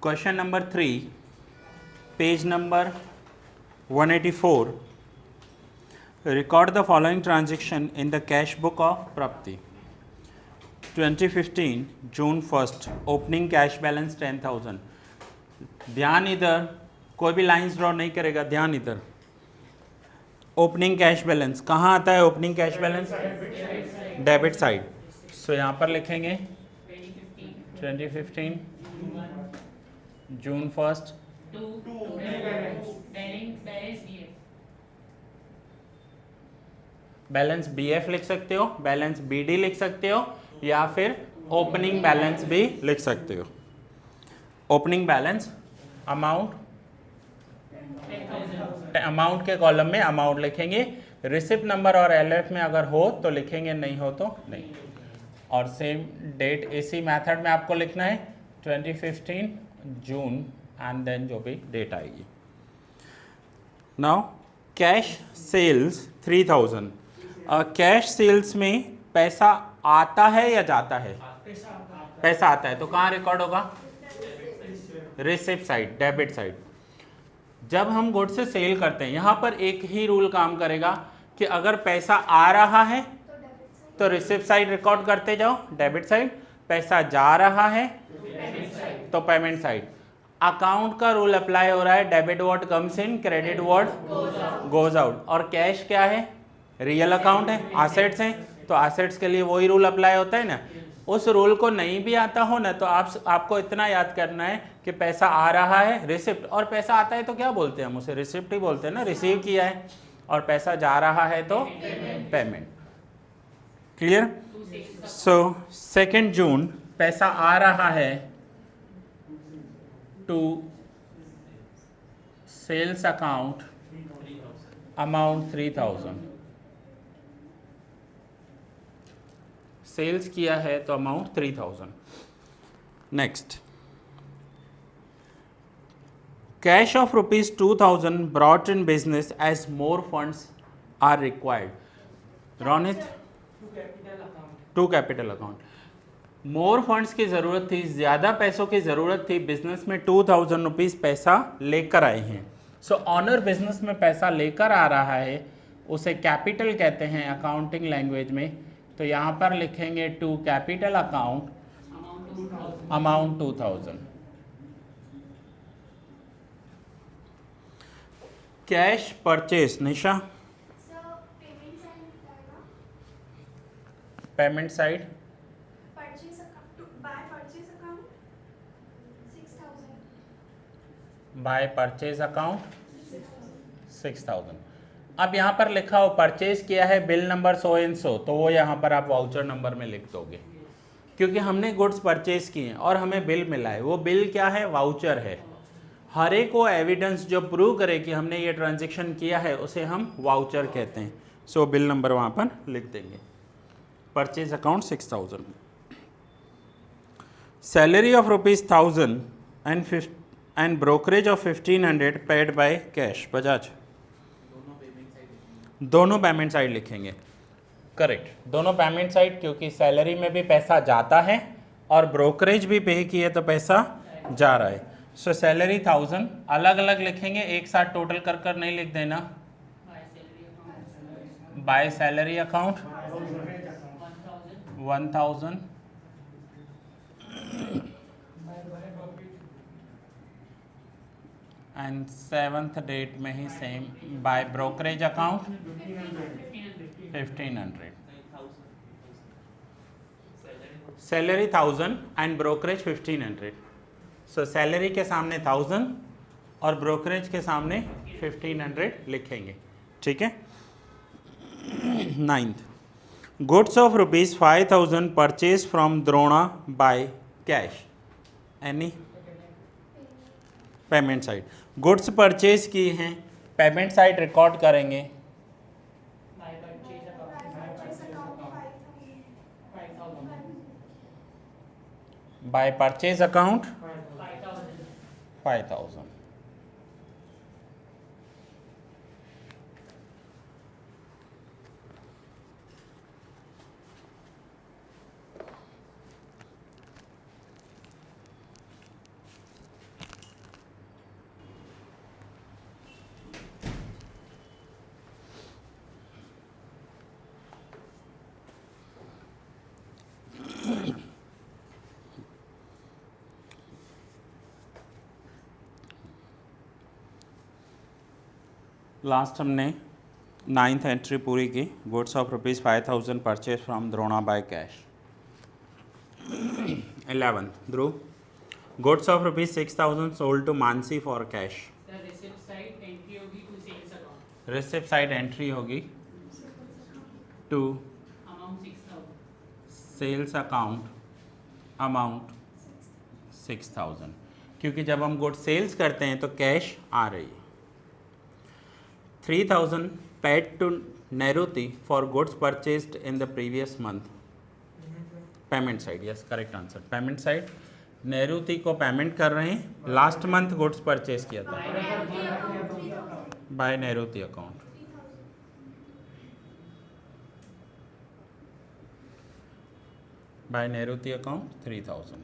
Question number 3, page number 184. Record the following transaction in the cash book of Prapti. 2015 June 1st, opening cash balance 10,000. ध्यान इधर, कोई भी lines draw नहीं करेगा, ध्यान इधर. ओपनिंग कैश बैलेंस कहाँ आता है? Opening cash balance debit side. So यहाँ पर लिखेंगे 2015 जून 1st बैलेंस BF लिख सकते हो, बैलेंस BD लिख सकते हो, या फिर ओपनिंग बैलेंस भी लिख सकते हो. ओपनिंग बैलेंस अमाउंट के कॉलम में अमाउंट लिखेंगे. रिसिप्ट नंबर और LF में अगर हो तो लिखेंगे, नहीं हो तो नहीं. और सेम डेट इसी मेथड में आपको लिखना है 2015 जून एंड देन जो भी डेट आएगी. Now cash sales 3000. Cash sales में पैसा आता है या जाता है? पैसा आता है. तो कहाँ रिकॉर्ड होगा? Receipt side, debit side. जब हम गुड से सेल करते हैं, यहाँ पर एक ही रूल काम करेगा कि अगर पैसा आ रहा है तो रिसिप्ट साइड रिकॉर्ड करते जाओ, डेबिट साइड. पैसा जा रहा है तो पेमेंट साइड. अकाउंट का रूल अप्लाई हो रहा है, debit word comes in, credit word goes out. और कैश क्या है? रियल अकाउंट है, एसेट्स हैं, तो एसेट्स के लिए वही रूल अप्लाई होता है ना. उस रूल को नहीं भी आता हो ना तो आपको इतना याद करना है कि पैसा आ रहा है रिसिप्ट, और पैसा आता है तो क्या बोलते हैं हम उसे? रिसिप्ट ही बोलते हैं ना, रिसीव किया है. और पैसा जा रहा है तो पेमेंट. क्लियर? सो 2 जून पैसा आ रहा है to sales account amount 3000. Sales किया है तो amount 3000. Next, cash of ₹2000 brought in business as more funds are required. Ronit, to capital account. More funds की ज़रूरत थी, ज़्यादा पैसों की ज़रूरत थी. बिजनेस में 2000 रुपीज़ पैसा लेकर आए हैं. सो ऑनर बिजनेस में पैसा लेकर आ रहा है, उसे कैपिटल कहते हैं अकाउंटिंग लैंग्वेज में. तो यहाँ पर लिखेंगे to capital account amount 2000. Cash purchase. Nisha, payment side by purchase account 6000. अब यहाँ पर लिखा हो परचेज किया है, bill number so and so, तो वो यहाँ पर आप वाउचर नंबर में लिख दोगे, क्योंकि हमने गुड्स परचेज किए हैं और हमें बिल मिला है. वो बिल क्या है? वाउचर है. हर एक को एविडेंस जो प्रूव करे कि हमने ये ट्रांजेक्शन किया है उसे हम वाउचर कहते हैं. सो बिल नंबर वहाँ पर लिख देंगे. Purchase account 6000. Salary of ₹1000 and brokerage of 1500 paid by cash. Bajaj, दोनों पेमेंट साइड लिखेंगे. करेक्ट, दोनों पेमेंट साइड, क्योंकि सैलरी में भी पैसा जाता है और ब्रोकरेज भी पे किए तो पैसा जा रहा है. सो सैलरी 1000 अलग अलग लिखेंगे, एक साथ टोटल कर कर नहीं लिख देना. By salary account 1000 and 7th date में ही same by brokerage account 1500. Salary 1000 and brokerage 1500. So salary के सामने 1000 और ब्रोकरेज के सामने 1500 लिखेंगे. ठीक है. 9th, goods of ₹5000 purchase from Drona by cash. Any? Payment side. Goods purchase की हैं, पेमेंट साइड रिकॉर्ड करेंगे. By purchase account 5000. लास्ट हमने 9th एंट्री पूरी की। Goods of ₹5,000 purchase from Drona by cash. 11th Dhruv, goods of ₹6,000 sold to Mansi for cash. Receipt side entry होगी to sales account. Receipt side entry होगी to amount 6,000। Sales account amount 6,000, क्योंकि जब हम good sales करते हैं तो कैश आ रही है। 3,000 paid to Neruti for goods purchased in the previous month. Payment side, yes correct answer. Payment side Neruti को पेमेंट कर रहे हैं, लास्ट मंथ गुड्स परचेज किया था by Neruti account. By Neruti account 3,000।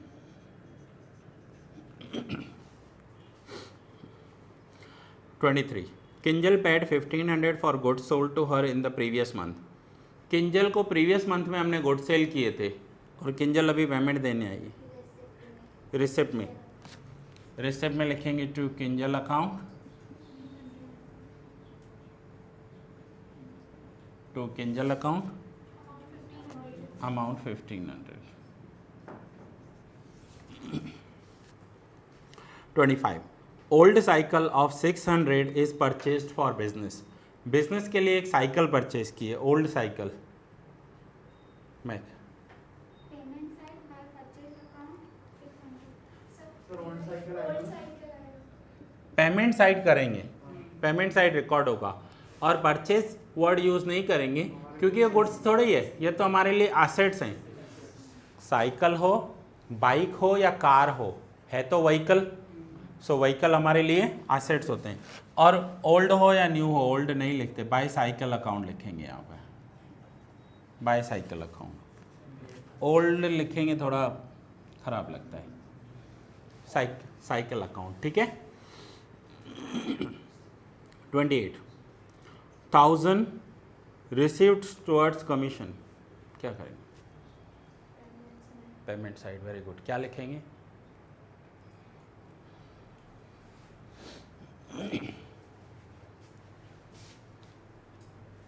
23 Kinjal paid 1,500 for goods sold to her in the previous month. Kinjal को previous month में हमने goods sale किए थे और किंजल अभी पेमेंट देने आई है। रिसिप्ट में, रिसिप्ट में लिखेंगे to Kinjal account, to Kinjal account amount 1,500। 25 old cycle of 600 is purchased for business. Business के लिए एक साइकिल परचेज की है, ओल्ड साइकिल। मैं पेमेंट साइड करेंगे, पेमेंट साइड रिकॉर्ड होगा और परचेज वर्ड यूज़ नहीं करेंगे क्योंकि ये गुड्स थोड़ी है, ये तो हमारे लिए एसेट्स हैं। साइकिल हो, बाइक हो या कार हो, है तो व्हीकल, सो व्हीकल हमारे लिए एसेट्स होते हैं। और ओल्ड हो या न्यू हो, ओल्ड नहीं लिखते, बाय साइकिल अकाउंट लिखेंगे यहाँ पर, बाय साइकिल अकाउंट। ओल्ड लिखेंगे थोड़ा खराब लगता है, साइकिल अकाउंट, ठीक है। 28 1,000 रिसीव्ड टुवर्ड्स कमीशन, क्या करेंगे? Payment side, very good. क्या लिखेंगे?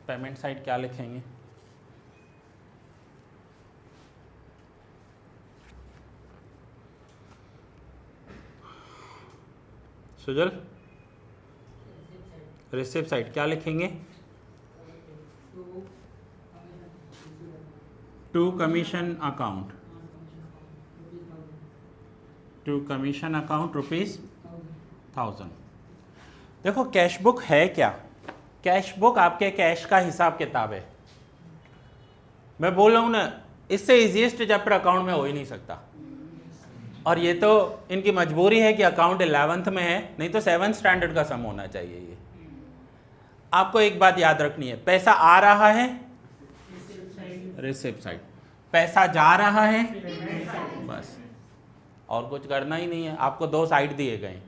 पेमेंट साइड क्या लिखेंगे? सुजल, रिसिप्ट साइड क्या लिखेंगे? To commission account, to commission account ₹1,000। देखो कैश बुक है क्या? कैश बुक आपके कैश का हिसाब किताब है। मैं बोल रहा हूँ ना, इससे इजीएस्ट चैप्टर अकाउंट में हो ही नहीं सकता। और ये तो इनकी मजबूरी है कि अकाउंट 11th में है, नहीं तो 7th स्टैंडर्ड का सम होना चाहिए। ये आपको एक बात याद रखनी है, पैसा आ रहा है रिसिप्ट साइड, पैसा जा रहा है बस, और कुछ करना ही नहीं है। आपको दो साइड दिए गए।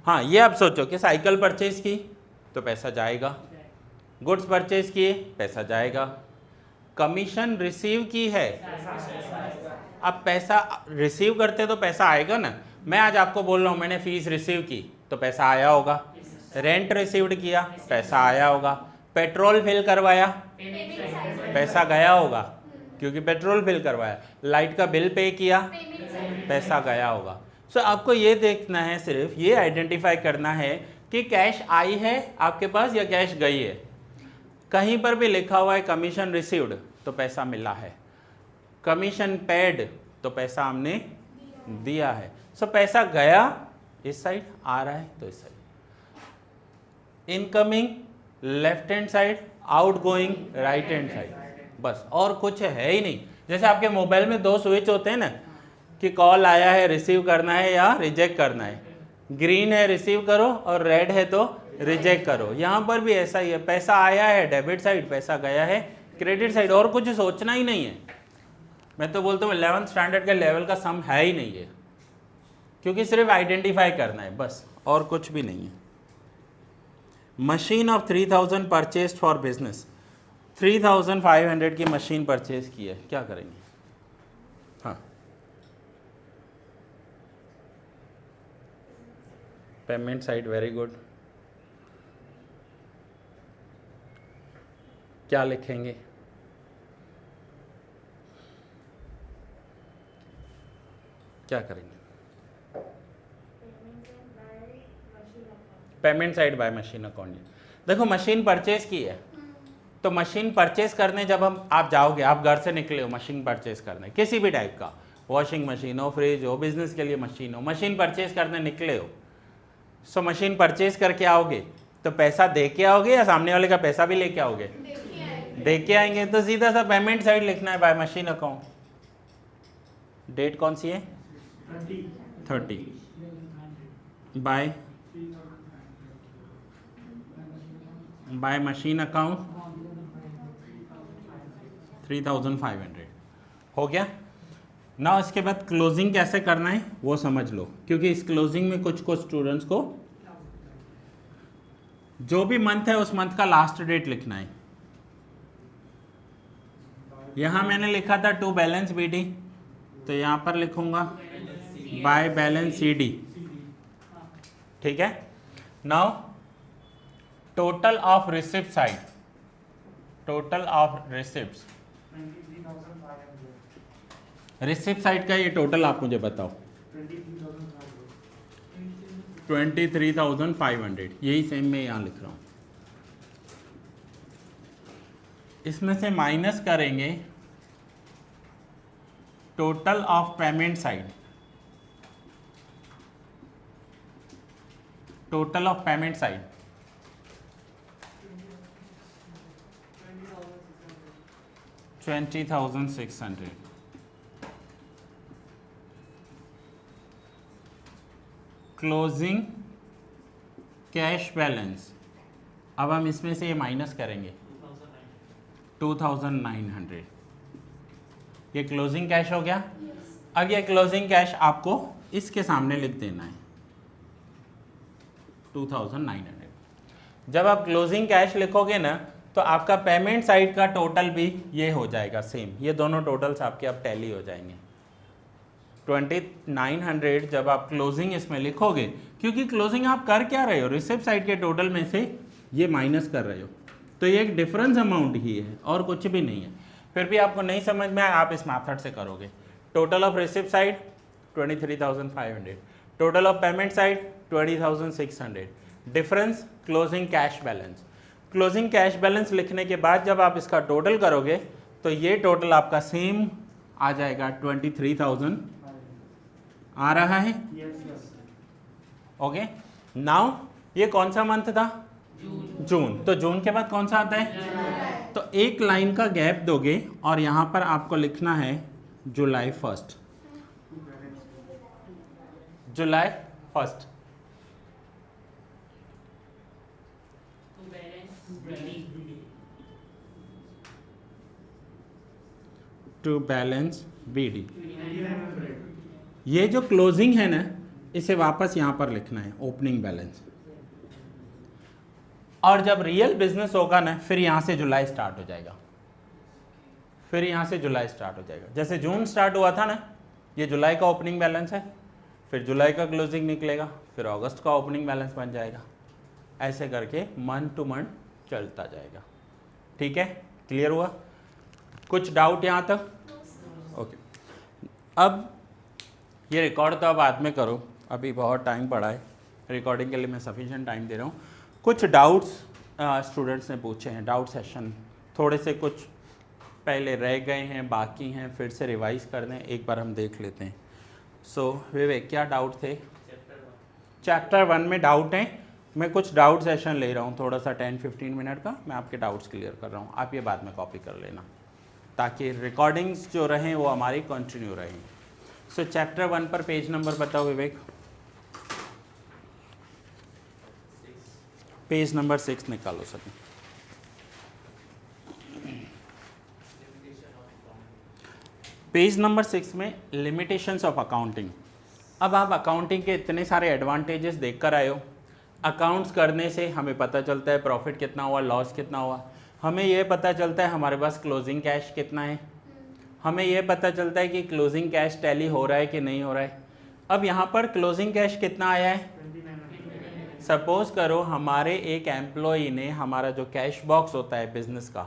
हाँ, ये आप सोचो कि साइकिल परचेज की तो पैसा जाएगा, गुड्स परचेज किए पैसा जाएगा, कमीशन रिसीव की है, अब पैसा रिसीव करते तो पैसा आएगा ना। मैं आज आपको बोल रहा हूँ मैंने फीस रिसीव की तो पैसा आया होगा, रेंट रिसीव्ड किया पैसा आया होगा, पेट्रोल फिल करवाया पैसा गया होगा क्योंकि पेट्रोल फिल करवाया, लाइट का बिल पे किया पैसा गया होगा। सो आपको ये देखना है, सिर्फ ये आइडेंटिफाई करना है कि कैश आई है आपके पास या कैश गई है। कहीं पर भी लिखा हुआ है कमीशन रिसीव्ड तो पैसा मिला है, कमीशन पेड तो पैसा हमने दिया है। सो पैसा गया इस साइड, आ रहा है तो इस side. Incoming left hand side, outgoing right hand side, बस और कुछ है ही नहीं। जैसे आपके मोबाइल में दो स्विच होते हैं ना कि कॉल आया है रिसीव करना है या रिजेक्ट करना है, ग्रीन है रिसीव करो और रेड है तो रिजेक्ट करो। यहाँ पर भी ऐसा ही है, पैसा आया है डेबिट साइड, पैसा गया है क्रेडिट साइड, और कुछ सोचना ही नहीं है। मैं तो बोलता हूँ 11th स्टैंडर्ड के लेवल का सम है ही नहीं है, क्योंकि सिर्फ आइडेंटिफाई करना है बस, और कुछ भी नहीं है। Machine of 3,000 purchase for business, 3,500 की मशीन परचेज की है, क्या करेंगे? हाँ, पेमेंट साइड, वेरी गुड। क्या लिखेंगे? क्या करेंगे? Payment side by machine account. देखो मशीन परचेज की है, तो मशीन परचेज करने जब आप जाओगे, आप घर से निकले हो मशीन परचेज करने, किसी भी टाइप का, वॉशिंग मशीन हो, फ्रिज हो, बिजनेस के लिए मशीन हो, मशीन परचेज करने निकले हो, सो मशीन परचेज करके आओगे तो पैसा दे के आओगे या सामने वाले का पैसा भी लेके आओगे? दे के आएंगे, तो सीधा सा पेमेंट साइड लिखना है बाय मशीन अकाउंट। डेट कौन सी है? 30 बाय मशीन अकाउंट 3500 हो गया ना। इसके बाद क्लोजिंग कैसे करना है वो समझ लो, क्योंकि इस क्लोजिंग में कुछ स्टूडेंट्स को जो भी मंथ है उस मंथ का लास्ट डेट लिखना है। यहां मैंने लिखा था टू बैलेंस बीडी, तो यहां पर लिखूंगा बाय बैलेंस सीडी। ठीक है। Now total of receipt side, total of receipt, receipt side का ये टोटल आप मुझे बताओ। 23,500, यही सेम मैं यहाँ लिख रहा हूँ। इसमें से माइनस करेंगे total of payment side, total of payment side 20,600। Closing cash balance, अब हम इसमें से ये माइनस करेंगे 2,900। ये क्लोजिंग कैश हो गया। अब ये क्लोजिंग कैश आपको इसके सामने लिख देना है 2,900। जब आप क्लोजिंग कैश लिखोगे ना तो आपका पेमेंट साइड का टोटल भी ये हो जाएगा सेम, ये दोनों टोटल्स आपके अब टैली हो जाएंगे। 2,900 जब आप क्लोजिंग इसमें लिखोगे, क्योंकि क्लोजिंग आप कर क्या रहे हो, रिसिप्ट साइड के टोटल में से ये माइनस कर रहे हो, तो ये एक डिफरेंस अमाउंट ही है और कुछ भी नहीं है। फिर भी आपको नहीं समझ में आया, आप इस मेथड से करोगे। Total of receipt side 23,500, total of payment side 20,600, difference closing cash balance. Closing cash balance लिखने के बाद जब आप इसका टोटल करोगे तो ये टोटल आपका सेम आ जाएगा 23,000 आ रहा है। ओके। नाउ ये कौन सा मंथ था? जून। तो जून के बाद कौन सा आता है? तो एक लाइन का गैप दोगे और यहां पर आपको लिखना है जुलाई 1, जुलाई 1। To balance B. ये जो क्लोजिंग है ना, इसे वापस यहां पर लिखना है ओपनिंग बैलेंस। और जब रियल बिजनेस होगा ना, फिर यहां से जुलाई स्टार्ट हो जाएगा, फिर यहां से जुलाई स्टार्ट हो जाएगा। जैसे जून स्टार्ट हुआ था ना, ये जुलाई का ओपनिंग बैलेंस है, फिर जुलाई का क्लोजिंग निकलेगा, फिर अगस्त का ओपनिंग बैलेंस बन जाएगा। ऐसे करके मंथ टू मंथ चलता जाएगा। ठीक है, क्लियर हुआ? कुछ डाउट यहाँ तक? ओके। अब ये रिकॉर्ड तो आप बाद में करो, अभी बहुत टाइम पड़ा है, रिकॉर्डिंग के लिए मैं सफिशिएंट टाइम दे रहा हूँ। कुछ डाउट्स स्टूडेंट्स ने पूछे हैं, डाउट सेशन थोड़े से कुछ पहले रह गए हैं, बाकी हैं, फिर से रिवाइज कर दें, एक बार हम देख लेते हैं। सो विवेक, क्या डाउट थे? चैप्टर 1 में डाउट हैं। मैं कुछ डाउट सेशन ले रहा हूँ, थोड़ा सा 10-15 मिनट का, मैं आपके डाउट्स क्लियर कर रहा हूँ, आप ये बाद में कॉपी कर लेना, ताकि रिकॉर्डिंग्स जो रहें वो हमारी कंटिन्यू रहें। सो चैप्टर 1 पर पेज नंबर बताओ विवेक। पेज नंबर 6 निकालो सभी। पेज नंबर 6 में लिमिटेशंस ऑफ अकाउंटिंग। अब आप अकाउंटिंग के इतने सारे एडवांटेजेस देख कर आए हो। अकाउंट्स करने से हमें पता चलता है प्रॉफिट कितना हुआ, लॉस कितना हुआ, हमें यह पता चलता है हमारे पास क्लोजिंग कैश कितना है, हमें यह पता चलता है कि क्लोजिंग कैश टैली हो रहा है कि नहीं हो रहा है। अब यहाँ पर क्लोजिंग कैश कितना आया है? सपोज करो हमारे एक एम्प्लॉई ने हमारा जो कैश बॉक्स होता है बिजनेस का,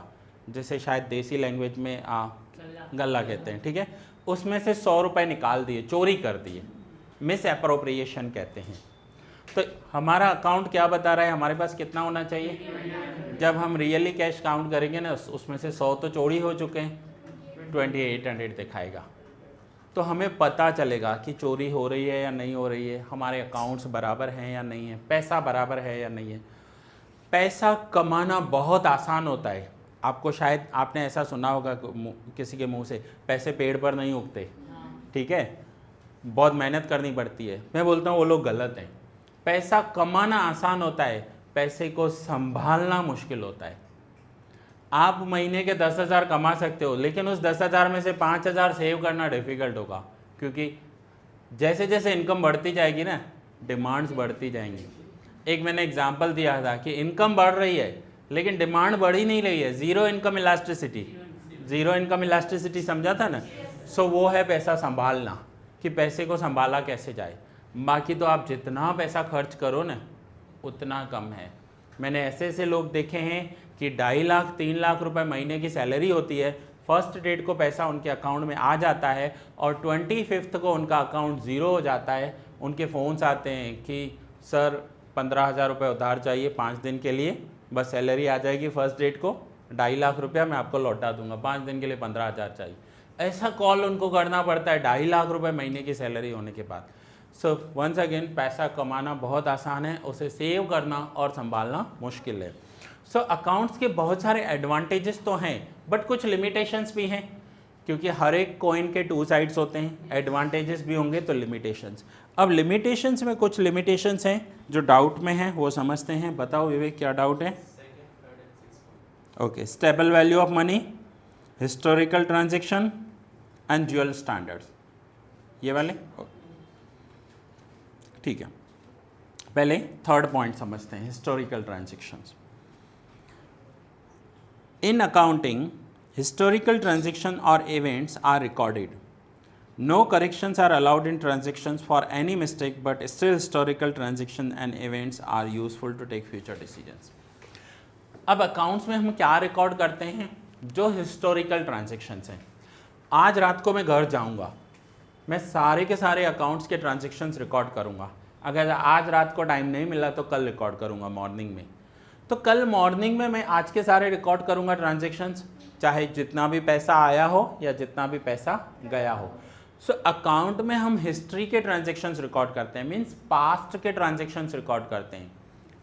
जिसे शायद देसी लैंग्वेज में गल्ला। गल्ला कहते हैं, ठीक है, उसमें से 100 रुपये निकाल दिए, चोरी कर दिए, मिस अप्रोप्रिएशन कहते हैं। तो हमारा अकाउंट क्या बता रहा है हमारे पास कितना होना चाहिए? जब हम रियली कैश काउंट करेंगे ना, उसमें से 100 तो चोरी हो चुके हैं, 2800 दिखाएगा। तो हमें पता चलेगा कि चोरी हो रही है या नहीं हो रही है, हमारे अकाउंट्स बराबर हैं या नहीं है, पैसा बराबर है या नहीं है। पैसा कमाना बहुत आसान होता है। आपको शायद आपने ऐसा सुना होगा किसी के मुंह से, पैसे पेड़ पर नहीं उगते, ठीक है, बहुत मेहनत करनी पड़ती है। मैं बोलता हूँ वो लोग गलत हैं। पैसा कमाना आसान होता है, पैसे को संभालना मुश्किल होता है। आप महीने के 10,000 कमा सकते हो, लेकिन उस 10,000 में से 5,000 सेव करना डिफ़िकल्ट होगा, क्योंकि जैसे जैसे इनकम बढ़ती जाएगी ना, डिमांड्स बढ़ती जाएंगी। एक मैंने एग्जांपल दिया था कि इनकम बढ़ रही है लेकिन डिमांड बढ़ ही नहीं रही है, zero income elasticity. Zero income elasticity समझा था ना? सो वो है पैसा संभालना, कि पैसे को संभाला कैसे जाए। बाकी तो आप जितना पैसा खर्च करो ना उतना कम है। मैंने ऐसे ऐसे लोग देखे हैं कि 2.5 लाख 3 लाख रुपए महीने की सैलरी होती है, फर्स्ट डेट को पैसा उनके अकाउंट में आ जाता है और 25th को उनका अकाउंट ज़ीरो हो जाता है। उनके फ़ोन्स आते हैं कि सर 15,000 रुपये उधार चाहिए 5 दिन के लिए, बस सैलरी आ जाएगी फर्स्ट डेट को, 2.5 लाख रुपया मैं आपको लौटा दूंगा, 5 दिन के लिए 15,000 चाहिए। ऐसा कॉल उनको करना पड़ता है 2.5 लाख रुपए महीने की सैलरी होने के बाद। सो वंस अगेन, पैसा कमाना बहुत आसान है, उसे सेव करना और संभालना मुश्किल है। सो अकाउंट्स के बहुत सारे एडवांटेजेस तो हैं, बट कुछ लिमिटेशंस भी हैं, क्योंकि हर एक कॉइन के 2 साइड्स होते हैं। एडवांटेजेस भी होंगे तो लिमिटेशंस। अब लिमिटेशंस में कुछ लिमिटेशंस हैं जो डाउट में हैं, वो समझते हैं। बताओ विवेक, क्या डाउट है? Okay, stable value of money, historical transaction and dual standards, ये वाले, ठीक है। पहले थर्ड पॉइंट समझते हैं, historical transactions. In accounting, historical transaction or events are recorded. No corrections are allowed in transactions for any mistake, but still historical transaction and events are useful to take future decisions. अब accounts में हम क्या record करते हैं? जो historical transactions हैं। आज रात को मैं घर जाऊंगा, मैं सारे के सारे अकाउंट्स के ट्रांजेक्शन्स रिकॉर्ड करूंगा। अगर आज रात को टाइम नहीं मिला तो कल रिकॉर्ड करूंगा मॉर्निंग में। तो कल मॉर्निंग में मैं आज के सारे रिकॉर्ड करूंगा ट्रांजेक्शन्स, चाहे जितना भी पैसा आया हो या जितना भी पैसा गया हो। सो अकाउंट में हम हिस्ट्री के ट्रांजेक्शन्स रिकॉर्ड करते हैं, मींस पास्ट के ट्रांजेक्शन्स रिकॉर्ड करते हैं।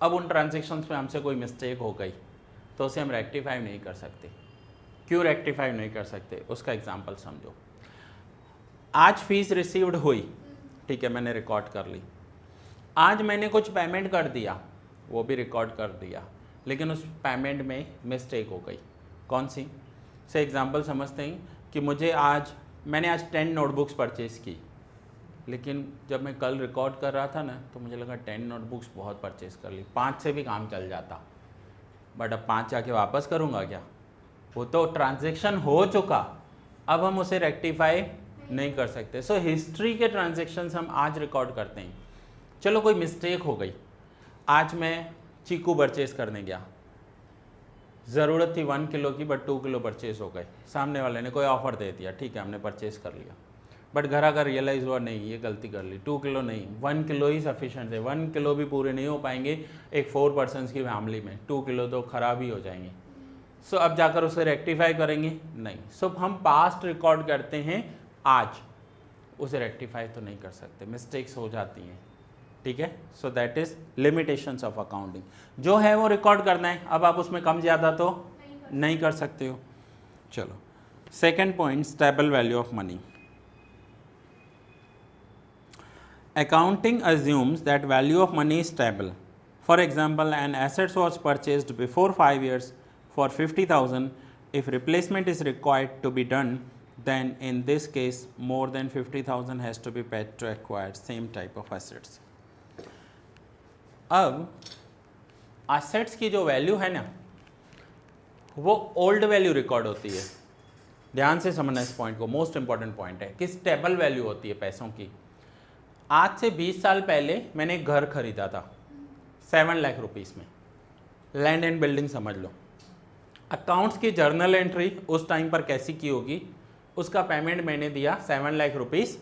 अब उन ट्रांजेक्शन्स में हमसे कोई मिस्टेक हो गई तो उसे हम रेक्टिफाई नहीं कर सकते। क्यों रेक्टिफाई नहीं कर सकते? उसका एग्जांपल समझो। आज फीस रिसीव्ड हुई, ठीक है, मैंने रिकॉर्ड कर ली। आज मैंने कुछ पेमेंट कर दिया, वो भी रिकॉर्ड कर दिया, लेकिन उस पेमेंट में मिस्टेक हो गई। कौन सी? से एग्जांपल समझते हैं कि मैंने आज 10 नोटबुक्स परचेज़ की, लेकिन जब मैं कल रिकॉर्ड कर रहा था ना तो मुझे लगा 10 नोटबुक्स बहुत परचेज़ कर ली, 5 से भी काम चल जाता, बट अब 5 जाके वापस करूँगा क्या? वो तो ट्रांजैक्शन हो चुका, अब हम उसे रेक्टिफाई नहीं कर सकते। सो हिस्ट्री के ट्रांजैक्शंस हम आज रिकॉर्ड करते हैं। चलो कोई मिस्टेक हो गई, आज मैं चीकू परचेज़ करने गया, ज़रूरत थी 1 किलो की बट 2 किलो परचेज़ हो गए। सामने वाले ने कोई ऑफ़र दे दिया, ठीक है, हमने परचेज़ कर लिया, बट घर आकर रियलाइज़ हुआ नहीं ये गलती कर ली, 2 किलो नहीं 1 किलो ही सफिशेंट है। 1 किलो भी पूरे नहीं हो पाएंगे एक 4 पर्सन्स की फैमिली में, 2 किलो तो ख़राब ही हो जाएंगे। सो अब जाकर उसे रेक्टिफाई करेंगे? नहीं। सो हम पास्ट रिकॉर्ड करते हैं, आज उसे रेक्टिफाई तो नहीं कर सकते, मिस्टेक्स हो जाती हैं, ठीक है। So that is limitations of accounting. जो है वो रिकॉर्ड करना है, अब आप उसमें कम ज़्यादा तो नहीं कर सकते हो। चलो, second point, stable value of money. Accounting assumes that value of money is stable. For example, an asset was purchased before 5 years for 50,000. If replacement is required to be done, then in this case more than 50,000 has to be paid to acquire same type of assets. अब assets की जो value है ना, वो old value record होती है। ध्यान से समझना इस पॉइंट को, मोस्ट इंपॉर्टेंट पॉइंट है कि स्टेबल वैल्यू होती है पैसों की। आज से 20 साल पहले मैंने एक घर खरीदा था 7 लाख रुपीस में, लैंड एंड बिल्डिंग समझ लो। अकाउंट्स की जर्नल एंट्री उस टाइम पर कैसी की होगी, उसका पेमेंट मैंने दिया 7 लाख रुपीस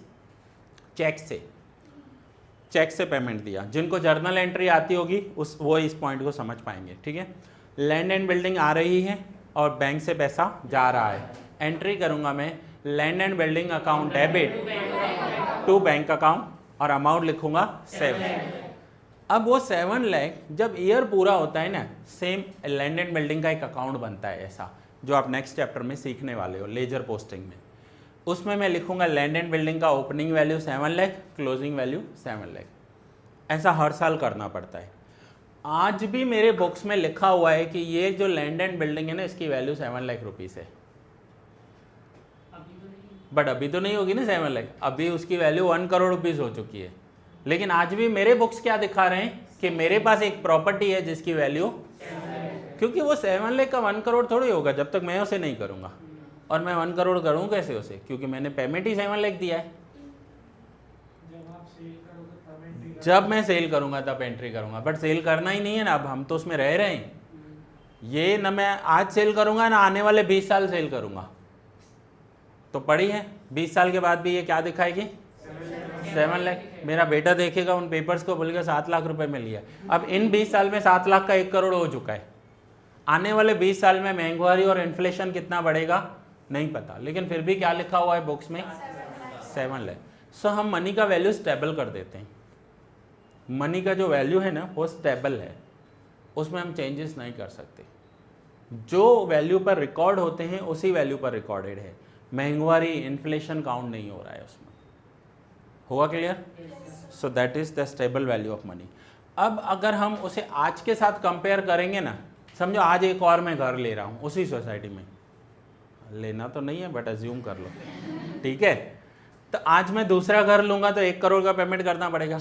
चेक से पेमेंट दिया। जिनको जर्नल एंट्री आती होगी वो इस पॉइंट को समझ पाएंगे, ठीक है। लैंड एंड बिल्डिंग आ रही है और बैंक से पैसा जा रहा है, एंट्री करूंगा मैं land and building account debit to bank account और अमाउंट लिखूंगा 7। अब वो 7 लाख जब ईयर पूरा होता है ना, सेम लैंड एंड बिल्डिंग का एक अकाउंट बनता है ऐसा, जो आप नेक्स्ट चैप्टर में सीखने वाले हो लेजर पोस्टिंग में। उसमें मैं लिखूंगा लैंड एंड बिल्डिंग का opening value 7 lakh, closing value 7 lakh. ऐसा हर साल करना पड़ता है। आज भी मेरे बुक्स में लिखा हुआ है कि ये जो लैंड एंड बिल्डिंग है ना, इसकी वैल्यू 7 लाख रुपीस है। बट अभी तो नहीं होगी ना 7 लाख, अभी उसकी वैल्यू 1 करोड़ रुपीस हो चुकी है। लेकिन आज भी मेरे बुक्स क्या दिखा रहे हैं कि मेरे पास एक प्रॉपर्टी है जिसकी वैल्यू, क्योंकि वो 7 लाख का 1 करोड़ थोड़ी होगा जब तक मैं उसे नहीं करूंगा। और मैं 1 करोड़ करूँ कैसे उसे, क्योंकि मैंने पेमेंट ही 7 लाख दिया है। जब मैं सेल करूंगा तब एंट्री करूंगा, बट सेल करना ही नहीं है ना, अब हम तो उसमें रह रहे हैं। ये ना मैं आज सेल करूंगा ना आने वाले 20 साल सेल करूंगा, तो पड़ी है 20 साल के बाद भी ये क्या दिखाएगी 7 लाख। मेरा बेटा देखेगा उन पेपर्स को, बोलेगा 7 लाख रुपए में लिया। अब इन 20 साल में 7 लाख का 1 करोड़ हो चुका है। आने वाले 20 साल में महंगाई और इन्फ्लेशन कितना बढ़ेगा नहीं पता, लेकिन फिर भी क्या लिखा हुआ है बुक्स में 7 लाख। सो हम मनी का वैल्यू स्टेबल कर देते हैं। मनी का जो वैल्यू है ना वो स्टेबल है, उसमें हम चेंजेस नहीं कर सकते। जो वैल्यू पर रिकॉर्ड होते हैं उसी वैल्यू पर रिकॉर्डेड है। महंगाई इन्फ्लेशन काउंट नहीं हो रहा है उसमें। हुआ clear? So that is the stable value of money. अब अगर हम उसे आज के साथ कंपेयर करेंगे ना, समझो आज एक और मैं घर ले रहा हूँ उसी सोसाइटी में, लेना तो नहीं है बट अज्यूम कर लो, ठीक है। तो आज मैं दूसरा घर लूंगा तो 1 करोड़ का पेमेंट करना पड़ेगा।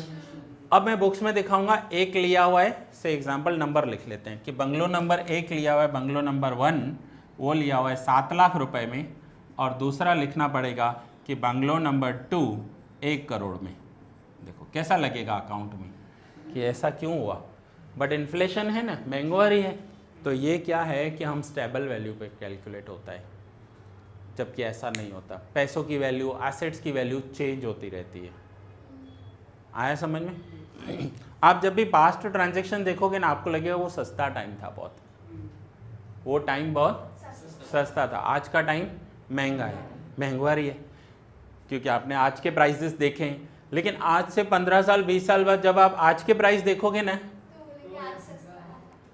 अब मैं बुक्स में दिखाऊंगा एक लिया हुआ है, से एग्जांपल नंबर लिख लेते हैं कि बंगलो नंबर 1 लिया हुआ है, बंगलो नंबर 1 वो लिया हुआ है 7 लाख रुपए में, और दूसरा लिखना पड़ेगा कि बंगलो नंबर 2 1 करोड़ में। देखो कैसा लगेगा अकाउंट में कि ऐसा क्यों हुआ, बट इन्फ्लेशन है ना, महंगाई है, तो ये क्या है कि हम स्टेबल वैल्यू पे कैलकुलेट होता है, जबकि ऐसा नहीं होता। पैसों की वैल्यू, एसेट्स की वैल्यू चेंज होती रहती है। आया समझ में? आप जब भी पास्ट ट्रांजैक्शन देखोगे ना, आपको लगेगा वो सस्ता टाइम था बहुत, वो टाइम बहुत सस्ता था। आज का टाइम महंगा है, महंगाई है, क्योंकि आपने आज के प्राइसेस देखे हैं। लेकिन आज से 15 साल 20 साल बाद जब आप आज के प्राइस देखोगे ना,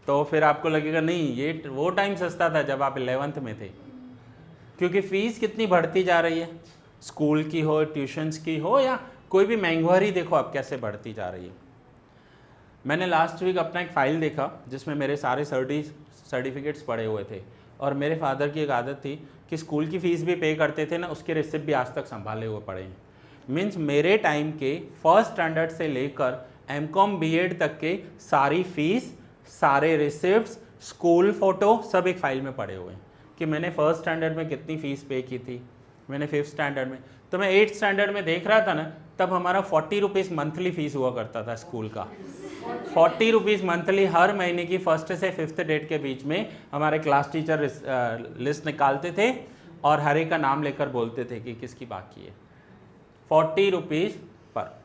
तो फिर आपको लगेगा नहीं ये वो टाइम सस्ता था जब आप 11th में थे। क्योंकि फीस कितनी बढ़ती जा रही है, स्कूल की हो, ट्यूशन्स की हो, या कोई भी महंगाई देखो आप कैसे बढ़ती जा रही है। मैंने लास्ट वीक अपना एक फ़ाइल देखा जिसमें मेरे सारे सर्टिफिकेट्स पड़े हुए थे, और मेरे फादर की एक आदत थी कि स्कूल की फ़ीस भी पे करते थे ना, उसके रिसिप्ट भी आज तक संभाले हुए पड़े हैं। मीन्स मेरे टाइम के फर्स्ट स्टैंडर्ड से लेकर एमकॉम बीएड तक के सारी फीस, सारे रिसिप्ट्स, स्कूल फ़ोटो सब एक फ़ाइल में पड़े हुए हैं कि मैंने फर्स्ट स्टैंडर्ड में कितनी फ़ीस पे की थी, मैंने 5th स्टैंडर्ड में, तो मैं 8th स्टैंडर्ड में देख रहा था ना, तब हमारा 40 रुपीज़ मंथली फ़ीस हुआ करता था स्कूल का। 40 रुपीज़ मंथली हर महीने की 1st से 5th डेट के बीच में हमारे क्लास टीचर लिस्ट निकालते थे और हर एक का नाम लेकर बोलते थे कि किसकी बाकी है। 40 रुपीज़ पर।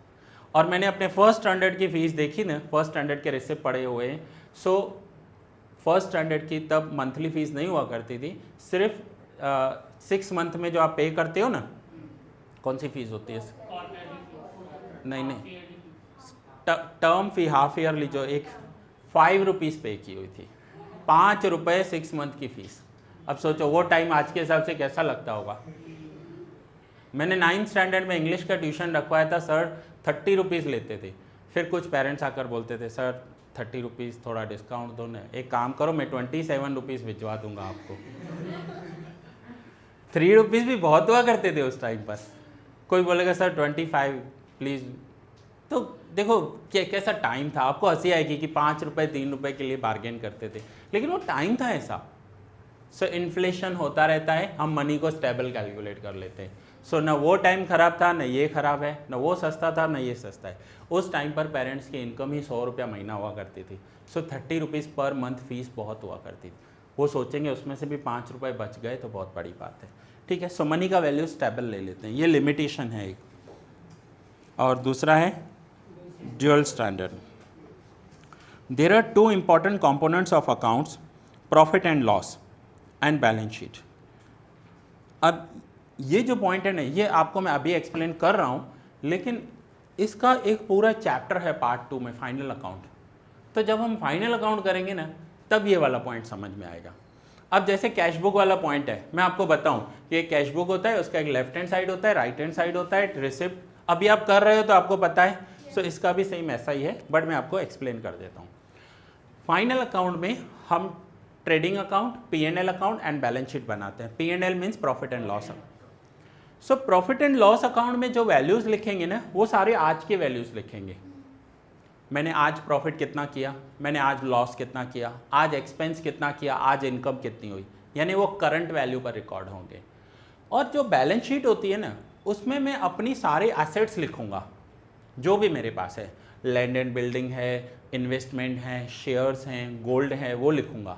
और मैंने अपने फर्स्ट स्टैंडर्ड की फ़ीस देखी ना, फर्स्ट स्टैंडर्ड के रिसिप्ट पड़े हुए हैं। सो फर्स्ट स्टैंडर्ड की तब मंथली फ़ीस नहीं हुआ करती थी, सिर्फ 6 मंथ में जो आप पे करते हो ना, कौन सी फ़ीस होती है? नहीं, टर्म फ़ी हाफ ईयरली जो एक 5 रुपीज़ पे की हुई थी, 5 रुपये 6 मंथ की फ़ीस। अब सोचो वो टाइम आज के हिसाब से कैसा लगता होगा। मैंने 9th स्टैंडर्ड में इंग्लिश का ट्यूशन रखवाया था, सर 30 रुपीज़ लेते थे। फिर कुछ पेरेंट्स आकर बोलते थे सर 30 रुपीज़ थोड़ा डिस्काउंट दो ना, एक काम करो मैं 27 रुपीज़ भिजवा दूंगा आपको। 3 रुपीज़ भी बहुत हुआ करते थे उस टाइम पर। कोई बोलेगा सर 25 प्लीज़। तो देखो कैसा टाइम था। आपको हंसी आएगी कि 5 रुपये 3 रुपये के लिए बार्गेन करते थे, लेकिन वो टाइम था ऐसा। सो इन्फ्लेशन होता रहता है, हम मनी को स्टेबल कैलकुलेट कर लेते हैं। सो न वो टाइम ख़राब था, न ये ख़राब है, न वो सस्ता था, न ये सस्ता है। उस टाइम पर पेरेंट्स की इनकम ही 100 रुपया महीना हुआ करती थी। सो 30 रुपीज़ पर मंथ फीस बहुत हुआ करती थी। वो सोचेंगे उसमें से भी 5 रुपये बच गए तो बहुत बड़ी बात है। ठीक है, सो मनी का वैल्यू स्टेबल ले लेते हैं, ये लिमिटेशन है एक। और दूसरा है dual standard. There are 2 important components of accounts, profit and loss and balance sheet. अब ये जो पॉइंट है ना, ये आपको मैं अभी एक्सप्लेन कर रहा हूँ, लेकिन इसका एक पूरा चैप्टर है पार्ट 2 में, फाइनल अकाउंट। तो जब हम फाइनल अकाउंट करेंगे ना, तब ये वाला पॉइंट समझ में आएगा। अब जैसे कैश बुक वाला पॉइंट है, मैं आपको बताऊं कि एक कैश बुक होता है, उसका एक लेफ्ट हैंड साइड होता है, राइट हैंड साइड होता है, रिसिप्ट। अभी आप कर रहे हो तो आपको पता है, सो इसका भी सेम ऐसा ही है, बट मैं आपको एक्सप्लेन कर देता हूँ। फाइनल अकाउंट में हम trading account, P&L account and balance sheet बनाते हैं। P&L means profit and loss account. So profit and loss account में जो वैल्यूज लिखेंगे ना, वो सारे आज के वैल्यूज लिखेंगे। मैंने आज प्रॉफिट कितना किया, मैंने आज लॉस कितना किया, आज एक्सपेंस कितना किया, आज इनकम कितनी हुई, यानी वो करंट वैल्यू पर रिकॉर्ड होंगे। और जो बैलेंस शीट होती है ना, उसमें मैं अपनी सारे एसेट्स लिखूंगा जो भी मेरे पास है, लैंड एंड बिल्डिंग है, इन्वेस्टमेंट है, शेयर्स हैं, गोल्ड है, वो लिखूंगा।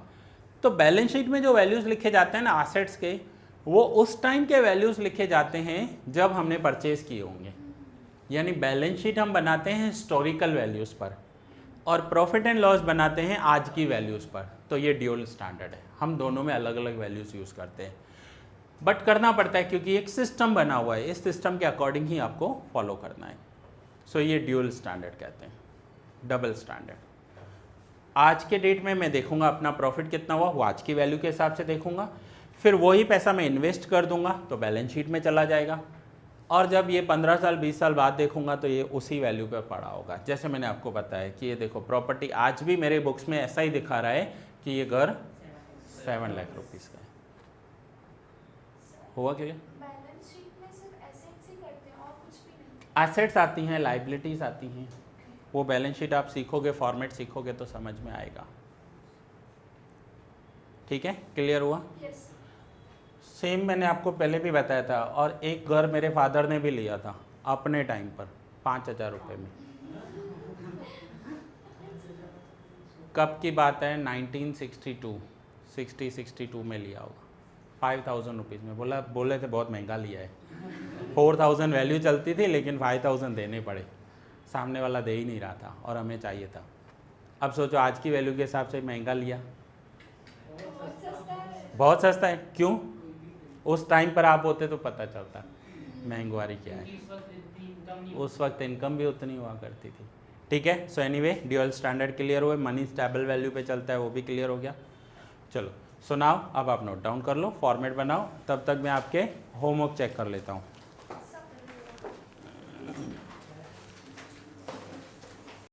तो बैलेंस शीट में जो वैल्यूज़ लिखे जाते हैं ना एसेट्स के, वो उस टाइम के वैल्यूज़ लिखे जाते हैं जब हमने परचेज किए होंगे। यानी बैलेंस शीट हम बनाते हैं हिस्टोरिकल वैल्यूज़ पर, और प्रॉफिट एंड लॉस बनाते हैं आज की वैल्यूज़ पर। तो ये ड्यूअल स्टैंडर्ड है, हम दोनों में अलग अलग वैल्यूज़ यूज़ करते हैं, बट करना पड़ता है क्योंकि एक सिस्टम बना हुआ है, इस सिस्टम के अकॉर्डिंग ही आपको फॉलो करना है। सो ये ड्यूअल स्टैंडर्ड कहते हैं। डबल स्टैंडर्ड, आज के डेट में मैं देखूंगा अपना प्रॉफिट कितना हुआ, वो आज की वैल्यू के हिसाब से देखूंगा, फिर वही पैसा मैं इन्वेस्ट कर दूंगा तो बैलेंस शीट में चला जाएगा, और जब ये 15 साल 20 साल बाद देखूंगा तो ये उसी वैल्यू पे पड़ा होगा। जैसे मैंने आपको बताया कि ये देखो प्रॉपर्टी आज भी मेरे बुक्स में ऐसा ही दिखा रहा है कि ये घर 7 लाख रुपीज़ का है। हुआ क्लियर? बैलेंस शीट में सिर्फ एसेट्स ही करते हैं और कुछ भी नहीं? एसेट्स आती हैं, लाइबिलिटीज़ आती हैं, वो बैलेंस शीट आप सीखोगे, फॉर्मेट सीखोगे तो समझ में आएगा। ठीक है, क्लियर हुआ? यस। सेम मैंने आपको पहले भी बताया था। और एक घर मेरे फादर ने भी लिया था अपने टाइम पर 5,000 रुपये में। कब की बात है? 1962 में लिया होगा, 5,000 रुपीज़ में। बोले थे बहुत महंगा लिया है। 4,000 वैल्यू चलती थी, लेकिन 5,000 देने पड़े, सामने वाला दे ही नहीं रहा था और हमें चाहिए था। अब सोचो आज की वैल्यू के हिसाब से महंगा लिया, बहुत सस्ता है। बहुत सस्ता है। क्यों? उस टाइम पर आप होते तो पता चलता महंगाई क्या है। इस वक्त इतनी इनकम नहीं उस वक्त इनकम भी उतनी हुआ करती थी। ठीक है, so anyway dual standard clear हुए, मनी स्टेबल वैल्यू पे चलता है वो भी क्लियर हो गया। चलो सो नाउ अब आप नोट डाउन कर लो, फॉर्मेट बनाओ, तब तक मैं आपके होमवर्क चेक कर लेता हूँ।